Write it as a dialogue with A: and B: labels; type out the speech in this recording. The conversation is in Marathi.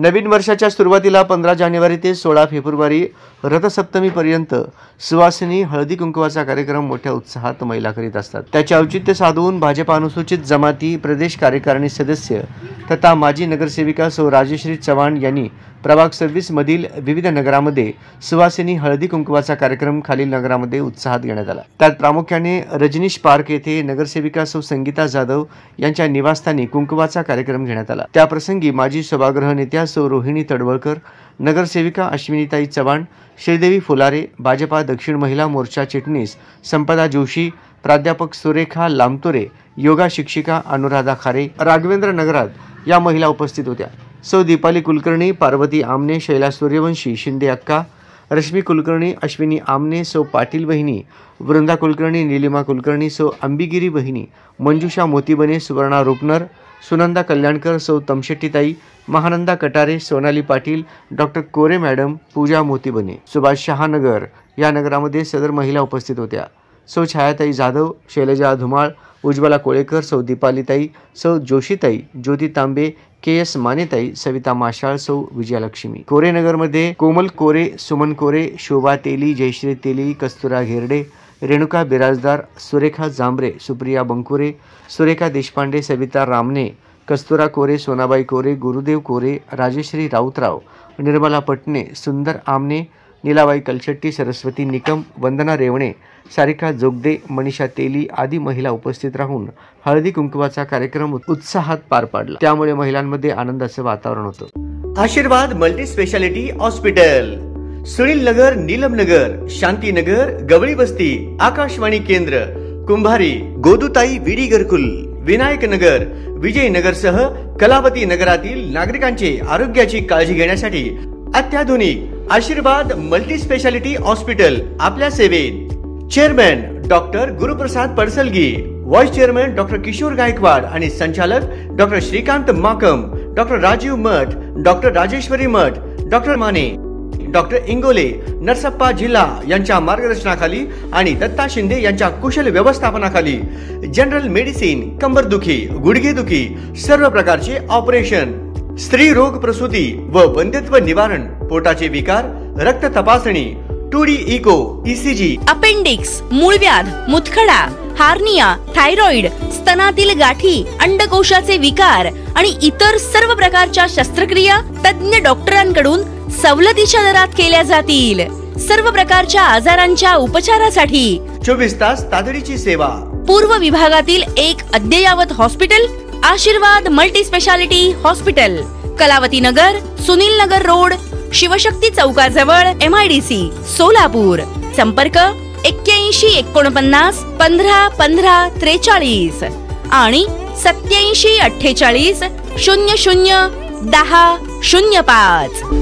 A: नवीन वर्षाच्या सुरुवातीला 15 जानेवारी ते 16 फेब्रुवारी रथसप्तमीपर्यंत सुवासिनी हळदी कुंकवाचा कार्यक्रम मोठ्या उत्साहात महिला करीत असतात। त्याचे औचित्य साधून भाजपा अनुसूचित जमाती प्रदेश कार्यकारिणी सदस्य तथा माजी नगरसेविका सौ राजेश्री चव्हाण यांनी प्रभाग 26 मधील विविध नगरामध्ये सुवासिनी हळदी कुंकवाचा कार्यक्रम खालील नगरामध्ये उत्साहात घेण्यात आला। त्यात प्रामुख्याने रजनीश पार्क येथे नगरसेविका सौ संगीता जाधव यांच्या निवासस्थानी कुंकवाचा कार्यक्रम घेण्यात आला। त्या प्रसंगी माजी सभागृह नेत्या सौ रोहिणी तडवळकर, नगरसेविका अश्विनीताई चव्हाण, श्रीदेवी फुलारे, भाजपा दक्षिण महिला मोर्चा चिटणीस संपदा जोशी, प्राध्यापक सुरेखा लामतोरे, योगा शिक्षिका अनुराधा खारे, राघवेंद्र नगरात या महिला उपस्थित होत्या। सौ दीपाली कुलकर्णी, पार्वती आमने, शैला सूर्यवंशी, शिंदे अक्का, रश्मी कुलकर्णी, अश्विनी आमने, सौ पाटील बहिणी, वृंदा कुलकर्णी, नीलिमा कुलकर्णी, सौ अंबिगिरी बहिणी, मंजुषा मोतीबने, सुवर्णा रुपनर, सुनंदा कल्याणकर, सौ तमशेट्टीताई, महानंदा कटारे, सोनाली पाटील, डॉक्टर कोरे मॅडम, पूजा मोतीबने, सुभाष शहानगर या नगरामध्ये सदर महिला उपस्थित होत्या। सौ छायाताई जाधव, शैलजा धुमाळ, उज्ज्वला कोळेकर, सौ दीपालीताई, सौ जोशीताई, ज्योती तांबे, के.एस. मानेताई, सविता माशाळ, सौ विजयालक्ष्मी। कोरेनगरमध्ये कोमल कोरे, सुमन कोरे, शोभा तेली, जयश्री तेली, कस्तुरा घेरडे, रेणुका बिराजदार, सुरेखा जांभरे, सुप्रिया बंकुरे, सुरेखा देशपांडे, सविता रामने, कस्तुरा कोरे, सोनाबाई कोरे, गुरुदेव कोरे, राजेश्री राऊतराव, निर्मला पटणे, सुंदर आमने, नीलाबाई कलशेट्टी, सरस्वती निकम, वंदना रेवणे, सारिका जोगदे, मनीषा तेली आदी महिला उपस्थित राहून हळदी कुंकवाचा कार्यक्रम उत्साहात पार पाडला। त्यामुळे महिलांमध्ये आनंदाचे वातावरण होतं।
B: आशीर्वाद मल्टी स्पेशालिटी हॉस्पिटल, सुनील नगर, नीलम नगर, शांतीनगर, गवळी बस्ती, आकाशवाणी केंद्र, कुंभारी, गोदुताई विडी घरकुल, विनायक नगर, विजयनगर सह कलावती नगरातील नागरिकांचे आरोग्याची काळजी घेण्यासाठी अत्याधुनिक आशीर्वाद मल्टी स्पेशालिटी हॉस्पिटल आपल्या सेवेत। Chairman doctor Guruprasad Padasalgi, vice chairman doctor Kishor Gaikwad आणि संचालक doctor Shrikant Makam, doctor Rajiv Math, doctor Rajeshwari Math, doctor Mane, doctor Ingole, Narsappa जिल्हा यांच्या मार्गदर्शनाखाली आणि दत्ता शिंदे यांच्या कुशल व्यवस्थापनाखाली जनरल मेडिसिन, कंबरदुखी, गुडघेदुखी, सर्व प्रकारचे ऑपरेशन, स्त्री रोग प्रसूती व वंध्यत्व निवारण, पोटाचे विकार, रक्त तपासणी, 2D इको, ECG,
C: अपेंडिक्स, मूळव्याध, मुतखडा, हार्निया, थायरॉइड, स्तनातील गाठी, अंडकोशाचे विकार आणि इतर सर्व प्रकारच्या शस्त्रक्रिया तज्ञ डॉक्टरांकडून सवलतीच्या दरात केल्या जातील। सर्व प्रकारच्या आजारांच्या उपचारासाठी
B: 24 तास तातडीची सेवा।
C: पूर्व विभागातील एक अद्ययावत हॉस्पिटल आशीर्वाद मल्टी स्पेशालिटी हॉस्पिटल, कलावती नगर, सुनील नगर रोड, शिवशक्ती चौकाजवळ, MIDC, सोलापूर। संपर्क 81 49 15 15 43 आणि 87 48 00 10 05।